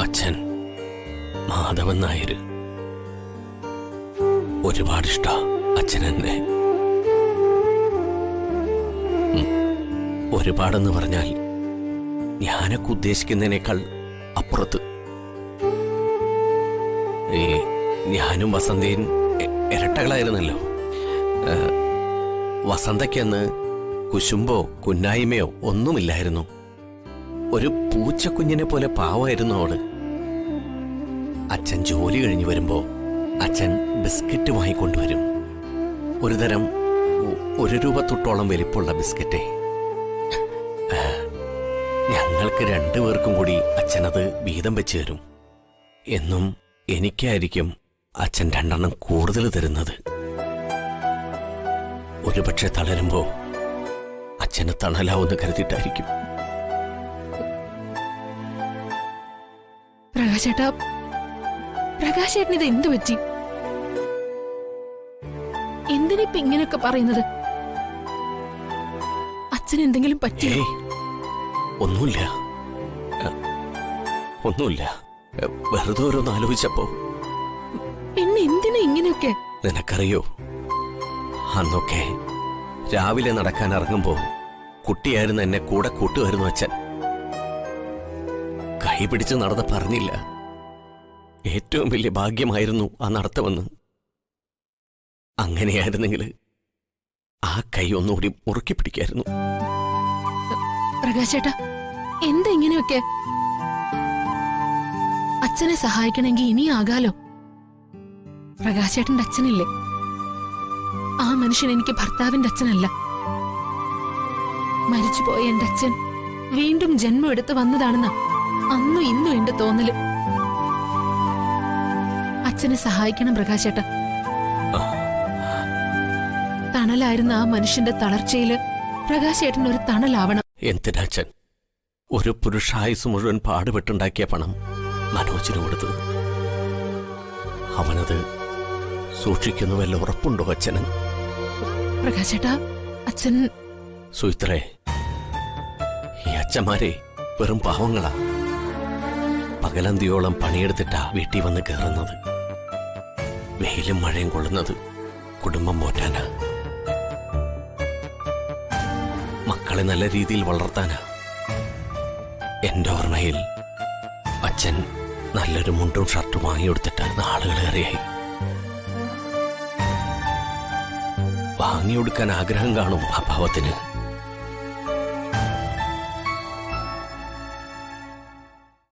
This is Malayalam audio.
അച്ഛൻ മാധവൻ നായര്. ഒരുപാടിഷ്ട അച്ഛനെന്നെ. ഒരുപാടെന്ന് പറഞ്ഞാൽ ഞാനൊക്കെ ഉദ്ദേശിക്കുന്നതിനേക്കാൾ അപ്പുറത്ത്. ഞാനും വസന്തയും ഇരട്ടകളായിരുന്നല്ലോ. വസന്തയ്ക്കന്ന് കുശുമ്പോ കുന്നായ്മയോ ഒന്നുമില്ലായിരുന്നു. ഒരു പൂച്ചക്കുഞ്ഞിനെ പോലെ പാവമായിരുന്നു അവള്. അച്ഛൻ ജോലി കഴിഞ്ഞു വരുമ്പോ അച്ഛൻ ബിസ്ക്കറ്റ് വാങ്ങിക്കൊണ്ടുവരും. ഒരു തരം 1 രൂപ തൊട്ടോളം വലിപ്പമുള്ള ബിസ്ക്കറ്റ്. ഞങ്ങൾക്ക് 2 പേർക്കും കൂടി അച്ഛനത് വീതം വെച്ച് തരും. എന്നും എനിക്കായിരിക്കും അച്ഛൻ 2 എണ്ണം കൂടുതൽ തരുന്നത്. ഒരുപക്ഷെ തളരുമ്പോ അച്ഛന് തണലാവെന്ന് കരുതിയിട്ടായിരിക്കും. പ്രകാശേട്ടന് ഇത് എന്തു പറ്റി? എന്തിനിപ്പ ഇങ്ങനെയൊക്കെ പറയുന്നത്? അച്ഛൻ എന്തെങ്കിലും പറ്റിയോ? ഒന്നുമില്ല, വെറുതെ ഓരോന്ന് ആലോചിച്ചപ്പോ. പിന്നെ എന്തിനാ ഇങ്ങനെയൊക്കെ? നിനക്കറിയോ, അന്നൊക്കെ രാവിലെ നടക്കാൻ ഇറങ്ങുമ്പോ കുട്ടിയായിരുന്നു എന്നെ കൂടെ കൂട്ടുമായിരുന്നു അച്ഛൻ. കൈ പിടിച്ച് നടന്ന് പറഞ്ഞില്ല, ഏറ്റവും വലിയ ഭാഗ്യമായിരുന്നു ആ നടത്തമെന്ന്. അങ്ങനെയായിരുന്നെങ്കിൽ ആ കൈ ഒന്നുകൂടി മുറുക്കി പിടിക്കായിരുന്നു. പ്രകാശേട്ടാ, എന്താ ഇങ്ങനെയൊക്കെ? അച്ഛനെ സഹായിക്കണമെങ്കിൽ ഇനി ആകാലോ. പ്രകാശേട്ടന്റെ അച്ഛനില്ലേ, ആ മനുഷ്യൻ എനിക്ക് ഭർത്താവിന്റെ അച്ഛനല്ല. മരിച്ചുപോയ എന്റെ അച്ഛൻ വീണ്ടും ജന്മം എടുത്ത് വന്നതാണെന്ന അന്നും ഇന്നും എന്റെ തോന്നല്. അച്ഛനെ സഹായിക്കണം പ്രകാശേട്ട. തണലായിരുന്ന ആ മനുഷ്യന്റെ തളർച്ചയില് പ്രകാശേട്ടൻ ഒരു തണലാവണം. എന്തിനാച്ചൻ ഒരു പുരുഷായുസ് മുഴുവൻ പാടുപെട്ടുണ്ടാക്കിയ പണം മനോജിന് കൊടുത്തത്? അവനത് സൂക്ഷിക്കുന്നു വല്ല ഉറപ്പുണ്ടോ അച്ഛന്? പ്രകാശേട്ടാ, അച്ഛൻ... സുയിത്രേ, ഈ അച്ഛന്മാരെ വെറും പാവങ്ങളാ. പകലന്തിയോളം പണിയെടുത്തിട്ടാ വീട്ടിൽ വന്ന് കയറുന്നത്. വെയിലും മഴയും കൊള്ളുന്നത് കുടുംബം പോറ്റാനാ, മക്കളെ നല്ല രീതിയിൽ വളർത്താനാ. എന്റെ ഓർമ്മയിൽ അച്ഛൻ നല്ലൊരു മുണ്ടും ഷർട്ടും വാങ്ങിയെടുത്തിട്ട് നാളുകളേറെയായി. വാങ്ങിയെടുക്കാൻ ആഗ്രഹം കാണും ആ പാവത്തിന്.